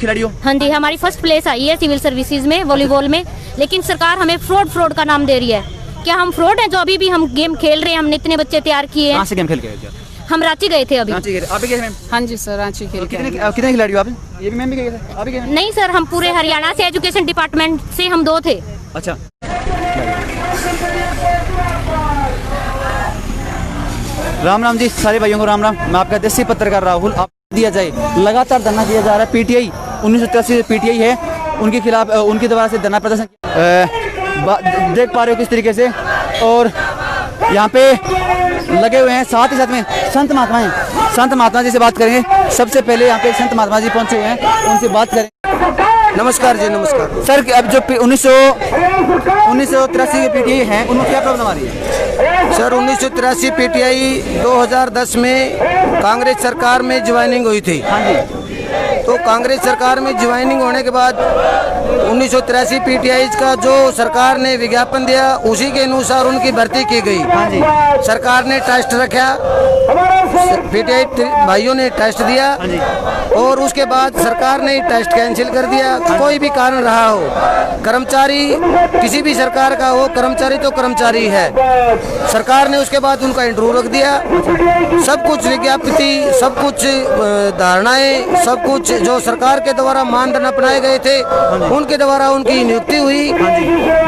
खिलाड़ी हो? हाँ जी, हमारी फर्स्ट प्लेस आई है सिविल सर्विसेज में वॉलीबॉल में, लेकिन सरकार हमें फ्रॉड का नाम दे रही है। क्या हम फ्रॉड हैं जो अभी भी हम गेम खेल रहे हैं? हमने इतने बच्चे तैयार किए हैं। कहाँ से गेम खेल के गए थे? हम रांची गए थे अभी। रांची गए? आप भी गए थे मैम? हाँ जी सर, रांची खेल के। कितने खिलाड़ी हो आप? ये भी मैम भी गए थे? आप भी गए? नहीं सर, हम पूरे हरियाणा से एजुकेशन डिपार्टमेंट से हम 2 थे। अच्छा, राम राम जी सारे भाइयों को राम राम। मैं आपका देसी पत्रकार राहुल। आप दिया जाए लगातार धरना दिया जा रहा है। पीटीआई 1983 पीटीआई है, उनके खिलाफ उनके द्वारा से धरना प्रदर्शन देख पा रहे हो किस तरीके से, और यहाँ पे लगे हुए हैं। साथ ही साथ में संत महात्मा जी से बात करेंगे। सबसे पहले यहाँ पे संत महात्मा जी पहुंचे हुए हैं, उनसे बात करें। नमस्कार जी, नमस्कार सर। अब जो 1983 की पीटीआई है, उनको क्या प्रॉब्लम आ रही है? सर 1983 पीटीआई 2010 में कांग्रेस सरकार में ज्वाइनिंग हुई थी। हाँ जी। तो कांग्रेस सरकार में ज्वाइनिंग होने के बाद 1983 पीटीआई का जो सरकार ने विज्ञापन दिया, उसी के अनुसार उनकी भर्ती की गई। हाँ जी। सरकार ने टेस्ट रखा, पीटीआई भाइयों ने टेस्ट दिया। हाँ जी। और उसके बाद सरकार ने टेस्ट कैंसिल कर दिया। कोई भी कारण रहा हो, कर्मचारी किसी भी सरकार का हो, कर्मचारी तो कर्मचारी है। सरकार ने उसके बाद उनका इंटरव्यू रख दिया। सब कुछ विज्ञापित, सब कुछ धारणाएं, सब कुछ जो सरकार के द्वारा मानदंड अपनाए गए थे, उनके द्वारा उनकी नियुक्ति हुई।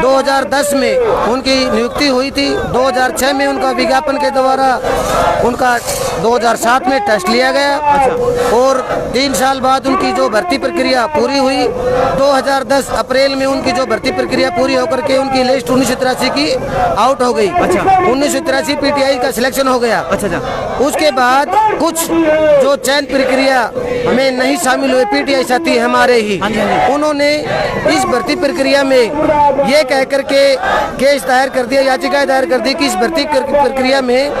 2010 में उनकी नियुक्ति हुई थी। 2006 में उनका विज्ञापन के द्वारा उनका 2007 में टेस्ट लिया गया। और 3 साल बाद उनकी जो भर्ती प्रक्रिया पूरी हुई। 2010 अप्रैल में उनकी जो भर्ती प्रक्रिया पूरी होकर के उनकी लिस्ट 1983 की आउट हो गई। 1983 पीटीआई का सिलेक्शन हो गया। उसके बाद कुछ जो चयन प्रक्रिया हमें नहीं शामिल हुए, पीटीआई साथी हमारे ही, उन्होंने इस भर्ती प्रक्रिया में ये कह करके केस दायर कर दिया, याचिकाएं दायर कर दी कि इस भर्ती प्रक्रिया में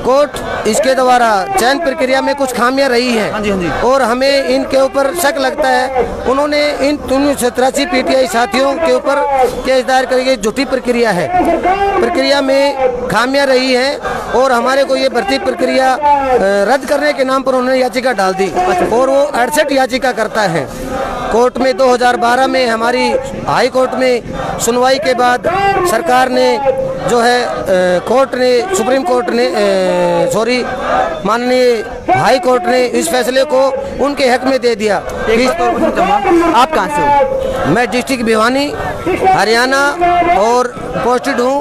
कोर्ट इसके द्वारा चयन प्रक्रिया में कुछ खामियां रही हैं और हमें इनके ऊपर शक लगता है। उन्होंने इन 1983 पीटीआई साथियों के ऊपर केस दायर करके झूठी प्रक्रिया है, प्रक्रिया में खामियां रही हैं और हमारे को ये भर्ती प्रक्रिया रद्द करने के नाम पर उन्होंने याचिका डाल दी और वो 68 याचिका करता है। कोर्ट में 2012 में हमारी हाई कोर्ट में सुनवाई के बाद सरकार ने जो है कोर्ट ने, सुप्रीम कोर्ट ने, माननीय हाई कोर्ट ने इस फैसले को उनके हक में दे दिया। आप कहाँ से हो? मैं डिस्ट्रिक्ट भिवानी हरियाणा और पोस्टेड हूँ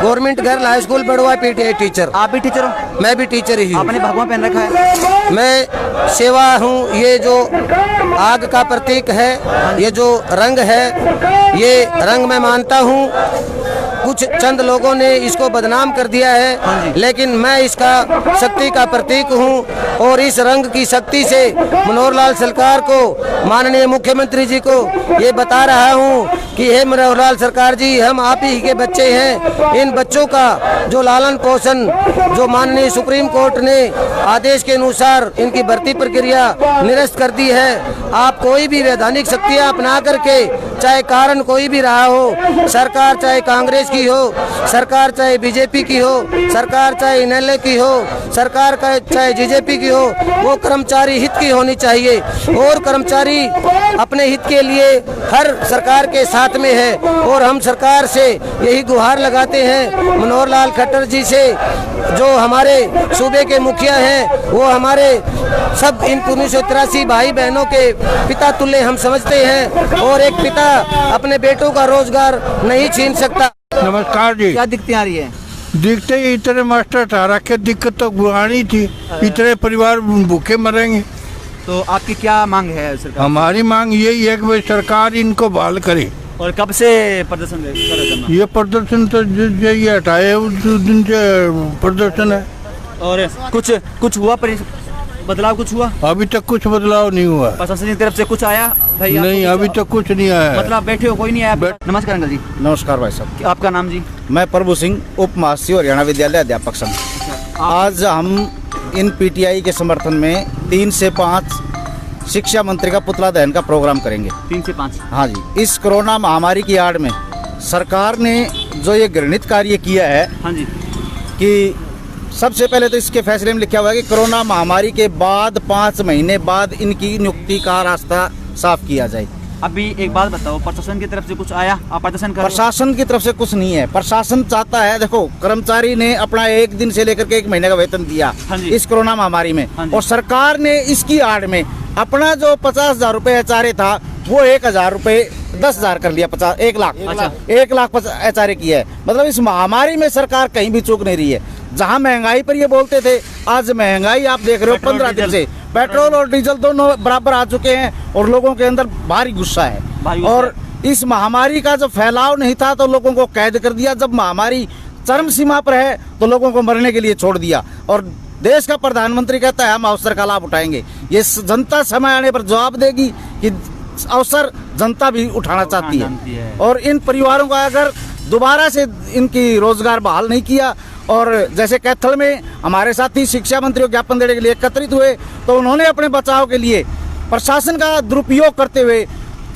government girl high school Badwa PTI teacher. आप भी टीचर हो? मैं भी टीचर ही हूँ। आपने भगवा पहन रखा है? मैं सेवा हूँ। ये जो आग का प्रतीक है, ये जो रंग है, ये रंग मैं मानता हूँ। कुछ चंद लोगों ने इसको बदनाम कर दिया है, लेकिन मैं इसका शक्ति का प्रतीक हूँ और इस रंग की शक्ति से मनोहर लाल सरकार को, माननीय मुख्यमंत्री जी को ये बता रहा हूँ कि हे मनोहर लाल सरकार जी, हम आप ही के बच्चे हैं। इन बच्चों का जो लालन पोषण, जो माननीय सुप्रीम कोर्ट ने आदेश के अनुसार इनकी भर्ती प्रक्रिया निरस्त कर दी है। आप कोई भी वैधानिक शक्तियाँ अपना करके, चाहे कारण कोई भी रहा हो, सरकार चाहे कांग्रेस की हो, सरकार चाहे बीजेपी की हो, सरकार चाहे इनेलो की हो, सरकार का चाहे जीजेपी की हो, वो कर्मचारी हित की होनी चाहिए और कर्मचारी अपने हित के लिए हर सरकार के साथ में है। और हम सरकार से यही गुहार लगाते हैं, मनोहर लाल खट्टर जी से, जो हमारे सूबे के मुखिया हैं, वो हमारे सब इन 1983 भाई बहनों के पिता तुल्य हम समझते हैं और एक पिता अपने बेटों का रोजगार नहीं छीन सकता। नमस्कार जी। क्या दिक्कतें आ रही है? दिखते ही इतने मास्टर ठहरा के दिक्कत तो गुआनी थी, इतने परिवार भूखे मरेंगे। तो आपकी क्या मांग है सरकार? हमारी मांग यही है कि भाई सरकार इनको बहाल करे। और कब से प्रदर्शन कर रहे हैं? ये प्रदर्शन तो ये हटाए उस दिन से प्रदर्शन है। और कुछ हुआ बदलाव? कुछ हुआ? अभी तक कुछ बदलाव नहीं हुआ। प्रशासन की तरफ से कुछ आया भाई? नहीं, अभी तक कुछ नहीं आया। मतलब बैठे हो, कोई नहीं आया? नमस्कार अंकल जी। नमस्कार भाई साहब। आपका नाम जी? मैं प्रभु सिंह, उप महासचिव हरियाणा विद्यालय अध्यापक संघ। आज हम इन पीटीआई के समर्थन में 3 से 5 शिक्षा मंत्री का पुतला दहन का प्रोग्राम करेंगे। 3 से 5? हाँ जी। इस कोरोना महामारी की आड़ में सरकार ने जो ये घृणित कार्य किया है, हाँ जी, कि सबसे पहले तो इसके फैसले में लिखा हुआ है कि कोरोना महामारी के बाद 5 महीने बाद इनकी नियुक्ति का रास्ता साफ किया जाए। अभी एक बात बताओ, प्रशासन की तरफ से कुछ आया? आप प्रदर्शन कर रहे हो? प्रशासन की तरफ से कुछ नहीं है। प्रशासन चाहता है, देखो कर्मचारी ने अपना 1 दिन से लेकर के 1 महीने का वेतन दिया हाँ जी। इस कोरोना महामारी में, हाँ जी। और सरकार ने इसकी आड़ में अपना जो 50,000 रुपए एचआरए था वो 1,000 रुपए 10,000 कर लिया, 1 लाख। अच्छा। 1 लाख एचआरए किया है। मतलब इस महामारी में सरकार कहीं भी चूक नहीं रही है। जहाँ महंगाई पर ये बोलते थे, आज महंगाई आप देख रहे हो 15 दिन से पेट्रोल और डीजल दोनों बराबर आ चुके हैं और लोगों के अंदर भारी गुस्सा है। और इस महामारी का जब फैलाव नहीं था तो लोगों को कैद कर दिया, जब महामारी चरम सीमा पर है तो लोगों को मरने के लिए छोड़ दिया। और देश का प्रधानमंत्री कहता है हम अवसर का लाभ उठाएंगे। ये जनता समय आने पर जवाब देगी कि अवसर जनता भी उठाना चाहती है। और इन परिवारों का अगर दोबारा से इनकी रोजगार बहाल नहीं किया, और जैसे कैथल में हमारे साथी शिक्षा मंत्री को ज्ञापन देने के लिए एकत्रित हुए तो उन्होंने अपने बचाव के लिए प्रशासन का दुरुपयोग करते हुए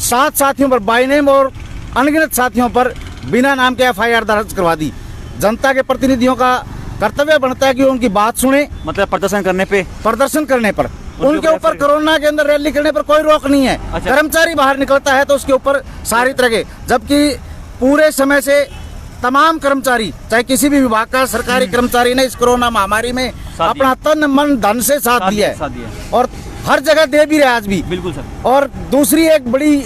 7 साथियों पर बाय नेम और अनगिनत साथियों पर बिना नाम के एफआईआर दर्ज करवा दी। जनता के प्रतिनिधियों का कर्तव्य बनता है कि उनकी बात सुने। मतलब प्रदर्शन करने पर उनके ऊपर कोरोना के अंदर रैली करने पर कोई रोक नहीं है। अच्छा। कर्मचारी बाहर निकलता है तो उसके ऊपर सारी तरह के, जबकि पूरे समय से तमाम कर्मचारी चाहे किसी भी विभाग का सरकारी कर्मचारी ने इस कोरोना महामारी में अपना तन मन धन से साथ दिया है और हर जगह दे भी रहे आज भी। बिल्कुल सर। और दूसरी एक बड़ी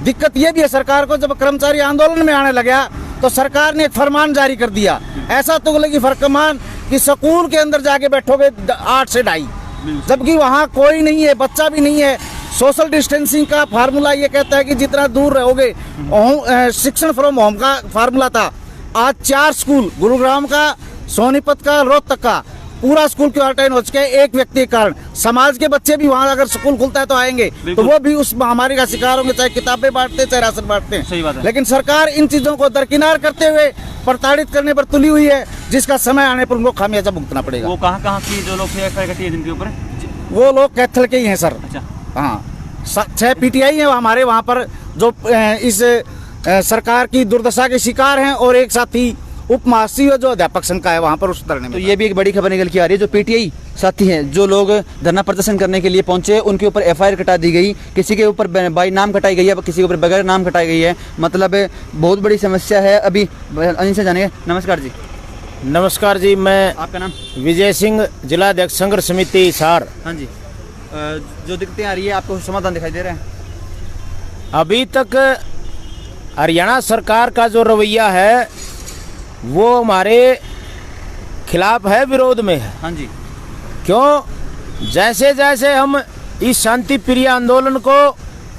दिक्कत ये भी है सरकार को, जब कर्मचारी आंदोलन में आने लगा तो सरकार ने एक फरमान जारी कर दिया, ऐसा तुगलकी फरमान कि स्कूल के अंदर जाके बैठोगे 8 से 2:30, जबकि वहाँ कोई नहीं है, बच्चा भी नहीं है। सोशल डिस्टेंसिंग का फार्मूला ये कहता है कि जितना दूर रहोगे, शिक्षण फ्रॉम होम का फार्मूला था। आज 4 स्कूल, गुरुग्राम का, सोनीपत का, रोहतक का, पूरा स्कूल क्वारंटाइन हो चुके हैं एक व्यक्ति के कारण। समाज के बच्चे भी वहाँ अगर स्कूल खुलता है तो आएंगे, तो वो भी उस महामारी का शिकार होंगे, चाहे किताबें बांटते चाहे राशन बांटते हैं। सही बात है। लेकिन सरकार इन चीजों को दरकिनार करते हुए प्रताड़ित करने पर तुली हुई है, जिसका समय आने पर उनको खामियाजा भुगतना पड़ेगा। वो कहाँ की जो लोग एफआईआर कटी है जिनके ऊपर? वो लोग कैथल के ही हैं सर। अच्छा। हाँ, 6 पीटीआई है हमारे वहाँ पर जो इस सरकार की दुर्दशा के शिकार हैं, और एक साथी उप महासचिव जो अध्यापक संघ का है वहाँ पर उस धरने में। तो ये भी एक बड़ी खबर निकल के आ रही है, जो पीटीआई साथी हैं, जो लोग धरना प्रदर्शन करने के लिए पहुंचे, उनके ऊपर एफआईआर कटा दी गई, किसी के ऊपर बाई नाम कटाई गई है, किसी के ऊपर बगैर नाम कटाई गई है। मतलब बहुत बड़ी समस्या है। अभी अनिल से जानेंगे। नमस्कार जी। नमस्कार जी, मैं आपका नाम? विजय सिंह, जिला अध्यक्ष संघर्ष समिति हिसार। हाँ जी। जो दिक्कतें आ रही है आपको समाधान दिखाई दे रहा है? अभी तक हरियाणा सरकार का जो रवैया है वो हमारे खिलाफ है, विरोध में है। हाँ जी। क्यों? जैसे जैसे हम इस शांति प्रिय आंदोलन को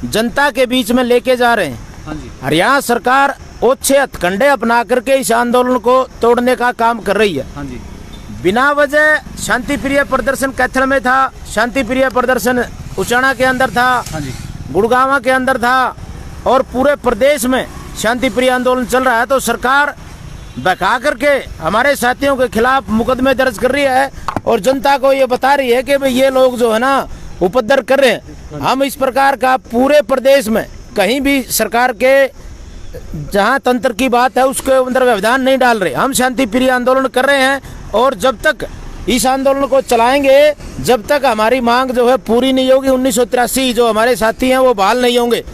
जनता के बीच में लेके जा रहे हैं, हाँ जी, हरियाणा सरकार ओछे हथकंडे अपना करके इस आंदोलन को तोड़ने का काम कर रही है। हाँ जी। बिना वजह शांति प्रिय प्रदर्शन कैथल में था, शांति प्रिय प्रदर्शन उचाना के अंदर था, हाँ जी, गुड़गांव के अंदर था, और पूरे प्रदेश में शांति प्रिय आंदोलन चल रहा है। तो सरकार बहका करके हमारे साथियों के खिलाफ मुकदमे दर्ज कर रही है और जनता को ये बता रही है कि भाई ये लोग जो है ना उपद्रव कर रहे हैं। हम इस प्रकार का पूरे प्रदेश में कहीं भी सरकार के जहां तंत्र की बात है उसके अंदर व्यवधान नहीं डाल रहे। हम शांति प्रिय आंदोलन कर रहे हैं और जब तक इस आंदोलन को चलाएंगे, जब तक हमारी मांग जो है पूरी नहीं होगी, 1983 जो हमारे साथी हैं वो बहाल नहीं होंगे।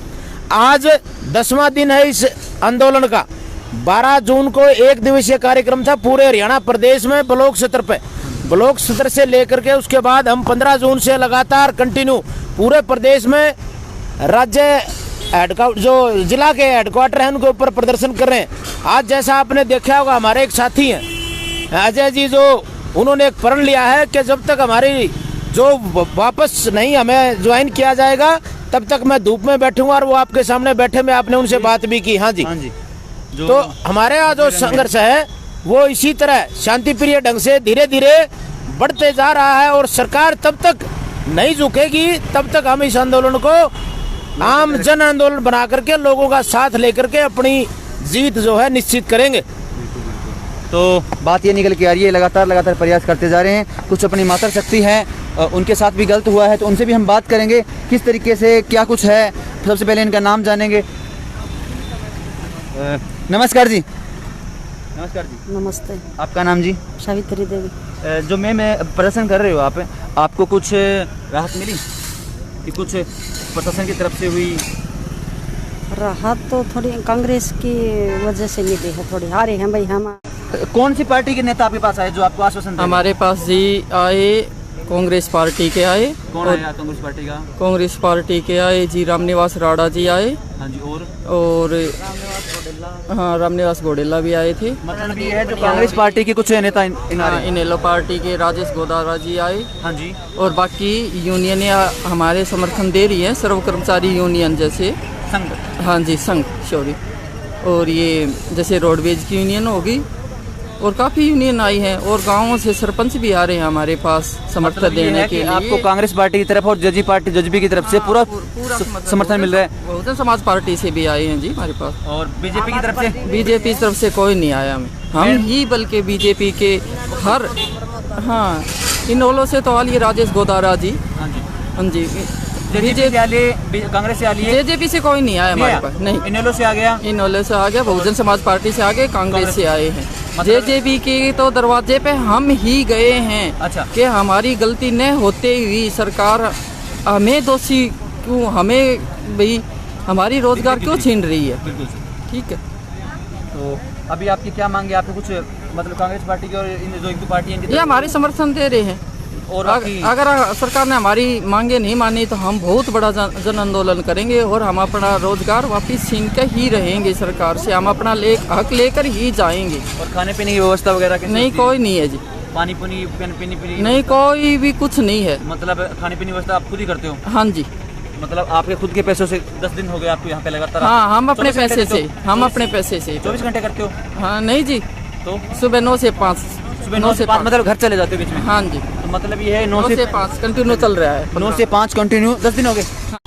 आज 10वां दिन है इस आंदोलन का। 12 जून को 1 दिवसीय कार्यक्रम था पूरे हरियाणा प्रदेश में ब्लॉक स्तर पे, ब्लॉक स्तर से लेकर के उसके बाद हम 15 जून से लगातार कंटिन्यू पूरे प्रदेश में राज्य जो जिला के हेडक्वार्टर हैं उनके ऊपर प्रदर्शन कर रहे हैं। आज जैसा आपने देखा होगा हमारे एक साथी हैं अजय जी, जो उन्होंने एक प्रण लिया है कि जब तक हमारी जो वापस नहीं हमें ज्वाइन किया जाएगा तब तक मैं धूप में बैठूंगा, और वो आपके सामने बैठे में आपने उनसे बात भी की। हाँ जी, हाँ जी। तो हमारे यहाँ जो संघर्ष है वो इसी तरह शांति प्रिय ढंग से धीरे धीरे बढ़ते जा रहा है, और सरकार तब तक नहीं झुकेगी तब तक हम इस आंदोलन को आम जन आंदोलन बना करके लोगों का साथ लेकर के अपनी जीत जो है निश्चित करेंगे। तो बात ये निकल के आ रही है, लगातार प्रयास करते जा रहे हैं। कुछ अपनी मातर शक्ति है, उनके साथ भी गलत हुआ है तो उनसे भी हम बात करेंगे किस तरीके से क्या कुछ है। सबसे पहले इनका नाम जानेंगे। नमस्कार जी। नमस्कार जी। नमस्ते। आपका नाम जी? सावित्री देवी। जो मैं प्रदर्शन कर रहे हो आपको कुछ राहत मिली कि कुछ प्रशासन की तरफ से हुई? राहत तो थोड़ी कांग्रेस की वजह से मिली है, थोड़ी हारे हैं भाई हम। कौन सी पार्टी के नेता आपके पास आए जो आपको आश्वासन दे? हमारे पास जी आए कांग्रेस पार्टी के आए। कौन आया कांग्रेस पार्टी का? कांग्रेस पार्टी के आए जी, रामनिवास राणा जी आए। हाँ जी, और हाँ, रामनिवास घोडेला भी आए थे। मतलब ये है जो कांग्रेस पार्टी के कुछ नेता इनेलो पार्टी के राजेश गोदारा जी आए। हाँ जी। और बाकी यूनियन हमारे समर्थन दे रही है, सर्व कर्मचारी यूनियन जैसे संघ। हाँ जी, संघ सॉरी। और ये जैसे रोडवेज की यूनियन होगी और काफ़ी यूनियन आई है, और गाँवों से सरपंच भी आ रहे हैं हमारे पास समर्थन देने के लिए। आपको कांग्रेस पार्टी की तरफ और जजपी की तरफ से पूरा समर्थन मिल रहा है? बहुजन समाज पार्टी से भी आए हैं जी हमारे पास। और बीजेपी की तरफ से? बीजेपी की तरफ से कोई नहीं आया हम ही, बल्कि बीजेपी के हर, हाँ, इनेलो से तो आलिए राजेश गोदारा जी। हाँ जी। कांग्रेस से आलिए? जेजेपी से कोई नहीं आया हमारे पास। नहीं, इनेलो से आ गया? इनेलो से आ गया, बहुजन समाज पार्टी से आ गए, कांग्रेस से आए हैं। जेजेपी के तो दरवाजे पे हम ही गए हैं। अच्छा। कि हमारी गलती न होते हुई सरकार हमें दोषी क्यों, हमें भाई हमारी रोजगार क्यों छीन रही है? बिल्कुल ठीक है। तो अभी आपकी क्या मांगे? आपको कुछ मतलब कांग्रेस पार्टी की और इन जो एक दो पार्टी ये हमारे समर्थन दे रहे हैं। और अगर सरकार ने हमारी मांगे नहीं मानी तो हम बहुत बड़ा जन आंदोलन करेंगे, और हम अपना रोजगार वापस छीन के ही रहेंगे सरकार से। हम अपना हक लेकर ही जाएंगे। और खाने पीने की व्यवस्था वगैरह नहीं, कोई नहीं है जी। पानी पीनी नहीं, कोई भी कुछ नहीं है। मतलब खाने पीने की व्यवस्था आप खुद ही करते हो? हाँ जी। मतलब आपके खुद के पैसों से 10 दिन हो गए आपको यहाँ पे लगातार? हाँ, हम अपने पैसे से, हम अपने पैसे से। 24 घंटे करते हो? हाँ नहीं जी, तो सुबह 9 से 5। सुबह 9 से 5 मतलब घर चले जाते हो बीच में? हाँ जी। तो मतलब ये है 9 से 5 कंटिन्यू चल रहा है। 9 से 5 कंटिन्यू 10 दिन हो गए? हाँ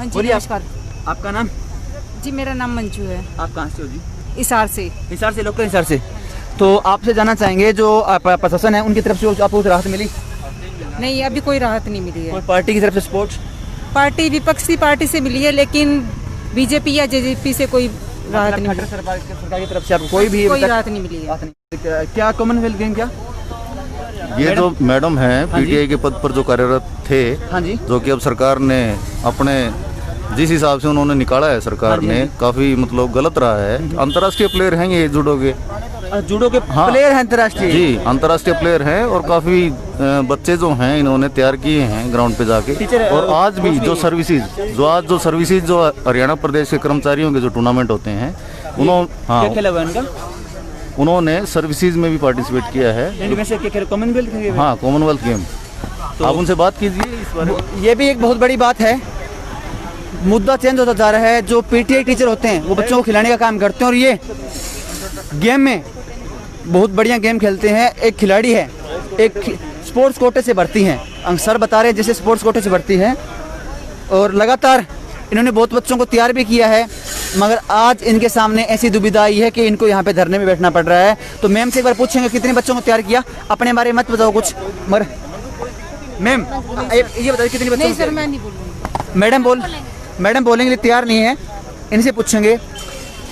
जी, बोलिए। नमस्कार आपका नाम? जी, मेरा नाम मंजू है। आप कहाँ से हो जी? इसार से। हिसार से, लोकल हिसार से। तो आपसे जानना चाहेंगे जो प्रशासन है उनकी तरफ से आपको राहत मिली? नहीं, अभी कोई राहत नहीं मिली है। कोई पार्टी की तरफ से सपोर्ट? पार्टी विपक्षी पार्टी से मिली है, लेकिन बीजेपी या जेजेपी से कोई राहत नहीं मिली। सरकार की तरफ से आपको कोई भी राहत नहीं मिली है। क्या कॉमनवेल्थ गेम क्या? ये जो मैडम हैं पीटीआई के पद पर जो कार्यरत थे, हाँ जी, जो कि अब सरकार ने अपने जिस हिसाब से उन्होंने निकाला है सरकार ने, काफी मतलब गलत रहा है। अंतर्राष्ट्रीय प्लेयर हैं ये जूडो के। जूडो के हाँ, प्लेयर हैं अंतर्राष्ट्रीय? जी, अंतर्राष्ट्रीय प्लेयर हैं, और काफी बच्चे जो हैं इन्होंने तैयार किए हैं ग्राउंड पे जाके। और आज भी जो सर्विसेज जो हरियाणा प्रदेश के कर्मचारियों के जो टूर्नामेंट होते हैं, उन्होंने सर्विसेज में भी पार्टिसिपेट किया है। कॉमनवेल्थ? हाँ, कॉमनवेल्थ गेम। तो आप उनसे बात कीजिए इस बारे में। ये भी एक बहुत बड़ी बात है। मुद्दा चेंज होता जा रहा है। जो पीटीआई टीचर होते हैं वो बच्चों को खिलाने का काम करते हैं, और ये गेम में बहुत बढ़िया गेम खेलते हैं। एक खिलाड़ी है, एक स्पोर्ट्स कोटे से भर्ती हैं, सर बता रहे हैं जैसे स्पोर्ट्स कोटे से भर्ती हैं, और लगातार इन्होंने बहुत बच्चों को तैयार भी किया है। मगर आज इनके सामने ऐसी दुविधा आई है कि इनको यहाँ पे धरने में बैठना पड़ रहा है। तो मैम से एक बार पूछेंगे कितने बच्चों को तैयार किया? अपने बारे में मत बताओ कुछ, मगर मैम ये बताइए कितने बच्चों? नहीं सर, मैं नहीं बोलूँगी। मैडम बोलेंगे, तैयार नहीं है, इनसे पूछेंगे।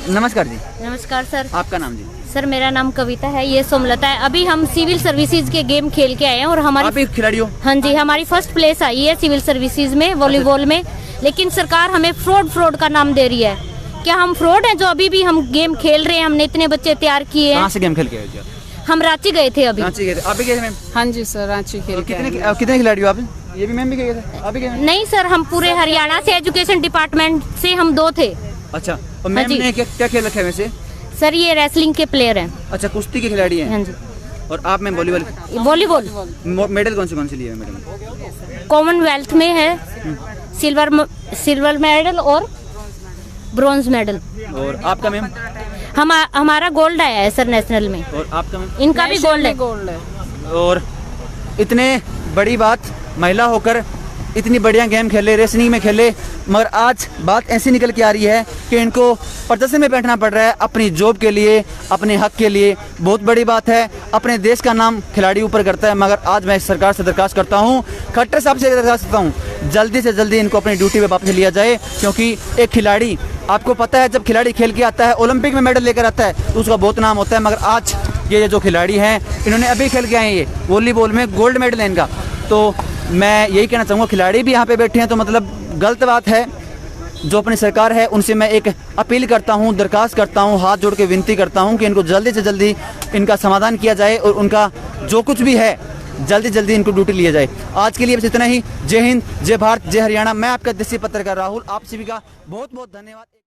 नमस्कार जी। नमस्कार सर। आपका नाम जी? सर मेरा नाम कविता है, ये सोमलता है। अभी हम सिविल सर्विसेज के गेम खेल के आए हैं, और हमारी आप एक खिलाड़ी हो? हाँ जी, हमारी फर्स्ट प्लेस आई है सिविल सर्विसेज में वॉलीबॉल में। लेकिन सरकार हमें फ्रॉड का नाम दे रही है। क्या हम फ्रॉड हैं जो अभी भी हम गेम खेल रहे हैं? हमने इतने बच्चे तैयार किए हैं। कहाँ से गेम खेल के आए? हम रांची गए थे अभी। रांची गए थे? आप भी गए थे मैम? हाँ जी सर, रांची खेल के। कितने खिलाड़ी हो आप? ये भी मैम भी गए थे? आप भी गए? नहीं सर, हम पूरे हरियाणा से एजुकेशन डिपार्टमेंट से हम 2 थे। अच्छा, और मैम ने क्या खेल रखा है वैसे? सर ये रेसलिंग के प्लेयर हैं। अच्छा, कुश्ती के खिलाड़ी हैं? हाँ जी। और आप मैम वॉलीबॉल? मेडल कौन से लिए मैडम? कॉमनवेल्थ में है सिल्वर मेडल और ब्रॉन्ज मेडल। और आपका मैम? हमारा गोल्ड आया है सर नेशनल में। और आपका मैम? इनका भी गोल्ड है। और इतने बड़ी बात, महिला होकर इतनी बढ़िया गेम खेले, रेसलिंग में खेले, मगर आज बात ऐसी निकल के आ रही है कि इनको प्रदर्शन में बैठना पड़ रहा है अपनी जॉब के लिए, अपने हक के लिए। बहुत बड़ी बात है। अपने देश का नाम खिलाड़ी ऊपर करता है। मगर आज मैं सरकार से दरख्वास्त करता हूँ, खट्टर साहब से दरख्वास्त करता हूँ, जल्दी से जल्दी इनको अपनी ड्यूटी पे वापस लिया जाए। क्योंकि एक खिलाड़ी, आपको पता है जब खिलाड़ी खेल के आता है, ओलंपिक में मेडल लेकर आता है तो उसका बहुत नाम होता है। मगर आज ये जो खिलाड़ी हैं, इन्होंने अभी खेल के आए हैं, ये वॉलीबॉल में गोल्ड मेडल है इनका। तो मैं यही कहना चाहूँगा, खिलाड़ी भी यहाँ पे बैठे हैं तो मतलब गलत बात है। जो अपनी सरकार है उनसे मैं एक अपील करता हूं, दरखास्त करता हूं, हाथ जोड़ के विनती करता हूं कि इनको जल्दी से जल्दी इनका समाधान किया जाए और उनका जो कुछ भी है जल्दी जल्दी इनको ड्यूटी लिया जाए। आज के लिए बस इतना ही। जय हिंद, जय भारत, जय हरियाणा। मैं आपका देसी पत्रकार राहुल, आप सभी का बहुत बहुत धन्यवाद।